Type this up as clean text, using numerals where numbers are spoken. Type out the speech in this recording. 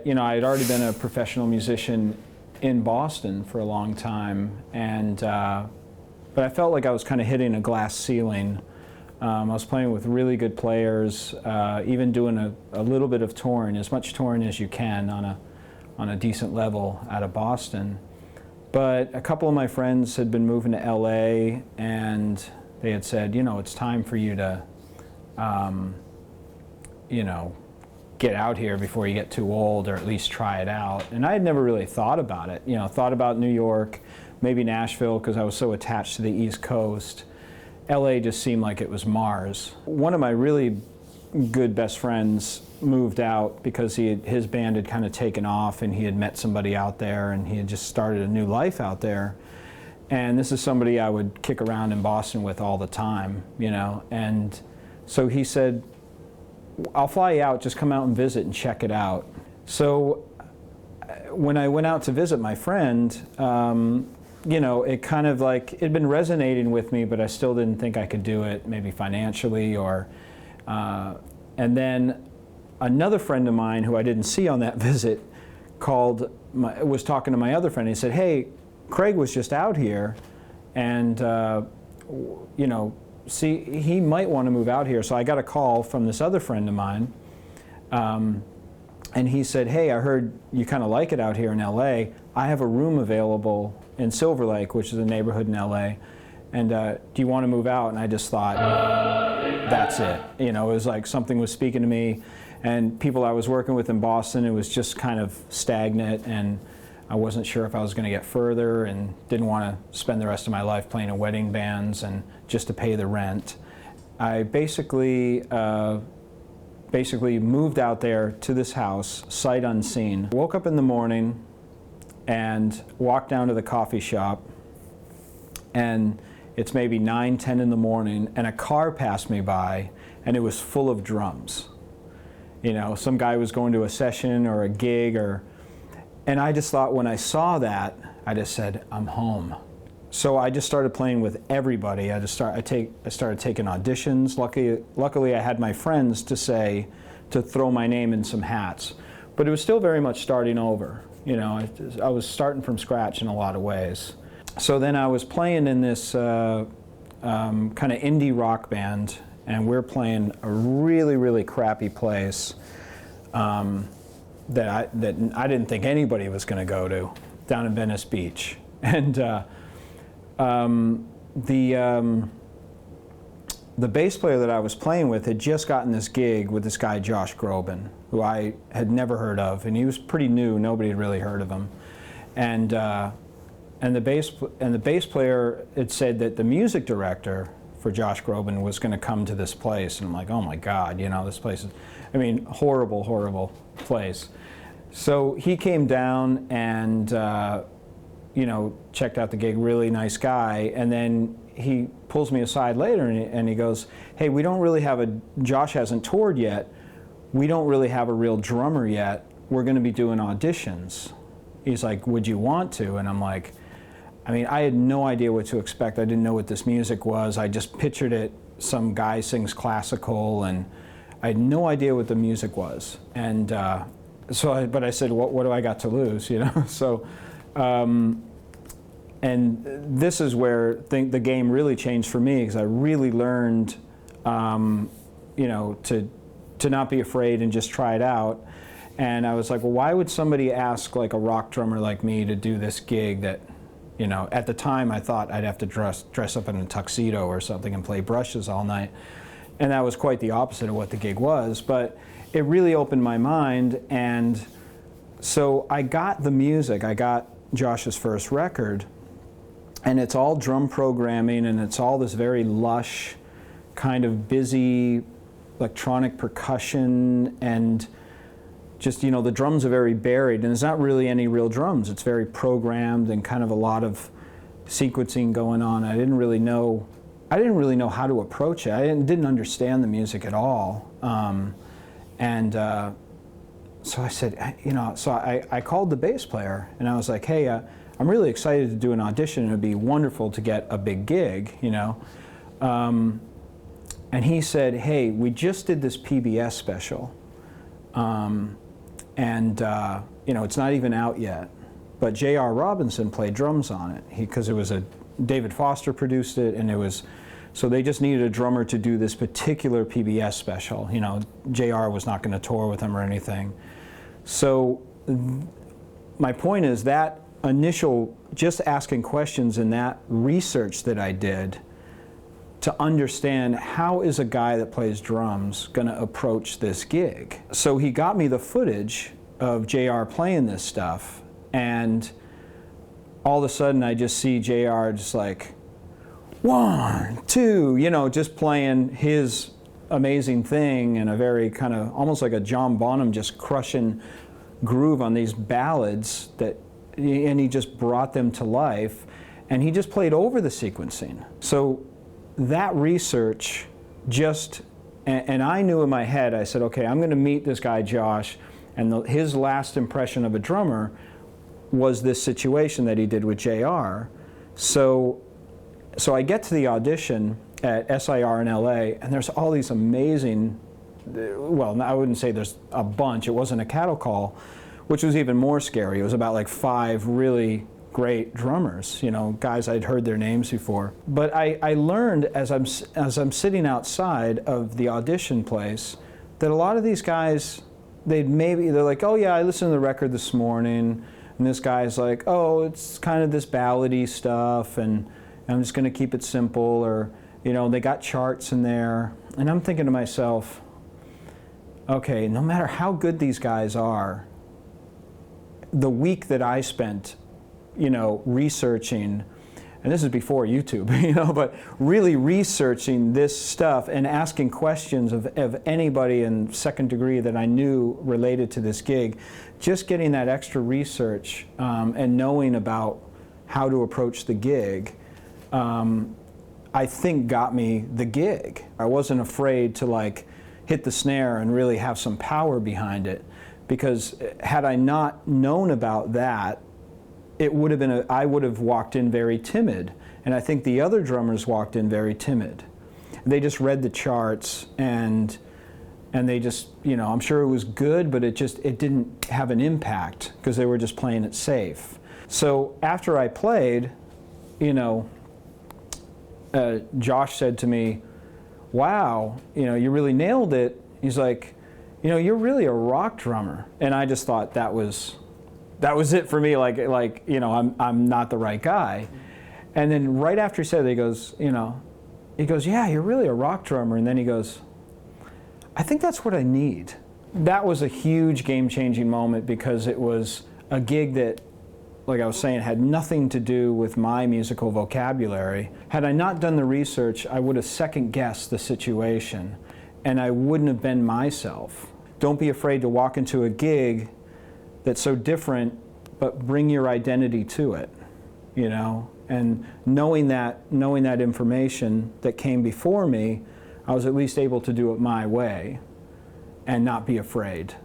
you know, I had already been a professional musician in Boston for a long time, and but I felt like I was kind of hitting a glass ceiling. I was playing with really good players, even doing a little bit of touring, as much touring as you can on a decent level out of Boston. But a couple of my friends had been moving to LA, and they had said, you know, it's time for you to, you know, get out here before you get too old, or at least try it out. And I had never really thought about it, you know, thought about New York, maybe Nashville, because I was so attached to the East Coast. LA just seemed like it was Mars. One of my really good best friends moved out because his band had kind of taken off, and he had met somebody out there, and he had just started a new life out there. And this is somebody I would kick around in Boston with all the time, you know. And so he said, I'll fly you out, just come out and visit and check it out. So when I went out to visit my friend, you know, it kind of like, it'd been resonating with me, but I still didn't think I could do it, maybe financially, or, and then another friend of mine who I didn't see on that visit was talking to my other friend. He said, hey, Craig was just out here, and, you know, see, he might want to move out here. So I got a call from this other friend of mine, and he said, hey, I heard you kind of like it out here in LA. I have a room available in Silver Lake, which is a neighborhood in LA, and do you want to move out? And I just thought, that's it. You know, it was like something was speaking to me, and people I was working with in Boston, it was just kind of stagnant, and I wasn't sure if I was going to get further, and didn't want to spend the rest of my life playing in wedding bands and just to pay the rent. I basically moved out there to this house, sight unseen. Woke up in the morning and walked down to the coffee shop, and it's maybe 9, 10 in the morning, and a car passed me by, and it was full of drums. You know, some guy was going to a session or a gig, and I just thought, when I saw that, I just said, I'm home. So I just started playing with everybody. I started taking auditions. Luckily I had my friends to throw my name in some hats. But it was still very much starting over. You know, I was starting from scratch in a lot of ways. So then I was playing in this kind of indie rock band, and we're playing a really, really crappy place that I didn't think anybody was going to go to, down in Venice Beach. And the bass player that I was playing with had just gotten this gig with this guy Josh Groban, who I had never heard of, and he was pretty new. Nobody had really heard of him. And the bass player had said that the music director for Josh Groban was going to come to this place, and I'm like, oh my God, you know, this place is, I mean, horrible, horrible place. So he came down and you know, checked out the gig, really nice guy, and then he pulls me aside later and he goes, hey, we don't really have Josh hasn't toured yet, we don't really have a real drummer yet, we're going to be doing auditions. He's like, would you want to? And I'm like, I mean, I had no idea what to expect. I didn't know what this music was. I just pictured it, some guy sings classical, and I had no idea what the music was. And but I said, what do I got to lose, you know? So, and this is where the game really changed for me, because I really learned, you know, to not be afraid and just try it out. And I was like, well, why would somebody ask like a rock drummer like me to do this gig that, you know, at the time I thought I'd have to dress up in a tuxedo or something and play brushes all night. And that was quite the opposite of what the gig was. But it really opened my mind, and so I got the music. I got Josh's first record, and it's all drum programming, and it's all this very lush, kind of busy electronic percussion, and just, you know, the drums are very buried, and there's not really any real drums. It's very programmed and kind of a lot of sequencing going on. I didn't really know how to approach it. I didn't understand the music at all. So I said, you know, so I called the bass player, and I was like, hey, I'm really excited to do an audition, and it'd be wonderful to get a big gig, you know. And he said, hey, we just did this PBS special, And it's not even out yet. But J.R. Robinson played drums on it because David Foster produced it, and so they just needed a drummer to do this particular PBS special. J.R. was not going to tour with them or anything. So my point is that initial, just asking questions and that research that I did to understand how is a guy that plays drums going to approach this gig. So he got me the footage of JR playing this stuff, and all of a sudden I just see JR just like, 1, 2, just playing his amazing thing in a very kind of almost like a John Bonham just crushing groove on these ballads and he just brought them to life, and he just played over the sequencing. So that research and I knew in my head, I said, okay, I'm going to meet this guy Josh, and his last impression of a drummer was this situation that he did with JR. So I get to the audition at SIR in LA, and there's all these amazing, well, I wouldn't say there's a bunch, it wasn't a cattle call, which was even more scary. It was about like 5 really great drummers, guys I'd heard their names before. But I learned as I'm sitting outside of the audition place that a lot of these guys, they're like, oh yeah, I listened to the record this morning, and this guy's like, oh, it's kind of this ballady stuff, and I'm just going to keep it simple, or they got charts in there. And I'm thinking to myself, okay, no matter how good these guys are, the week that I spent researching, and this is before YouTube, but really researching this stuff and asking questions of anybody in second degree that I knew related to this gig, just getting that extra research and knowing about how to approach the gig, I think got me the gig. I wasn't afraid to hit the snare and really have some power behind it, because had I not known about that, it would have been I would have walked in very timid, and I think the other drummers walked in very timid. They just read the charts and they just, I'm sure it was good, but it didn't have an impact because they were just playing it safe. So after I played, Josh said to me, wow, you really nailed it. He's like, you're really a rock drummer. And I just thought that was it for me, I'm not the right guy. And then right after he said it, he goes, yeah, you're really a rock drummer. And then he goes, I think that's what I need. That was a huge game-changing moment, because it was a gig that, like I was saying, had nothing to do with my musical vocabulary. Had I not done the research, I would have second-guessed the situation, and I wouldn't have been myself. Don't be afraid to walk into a gig that's so different, but bring your identity to it, And knowing that information that came before me, I was at least able to do it my way and not be afraid.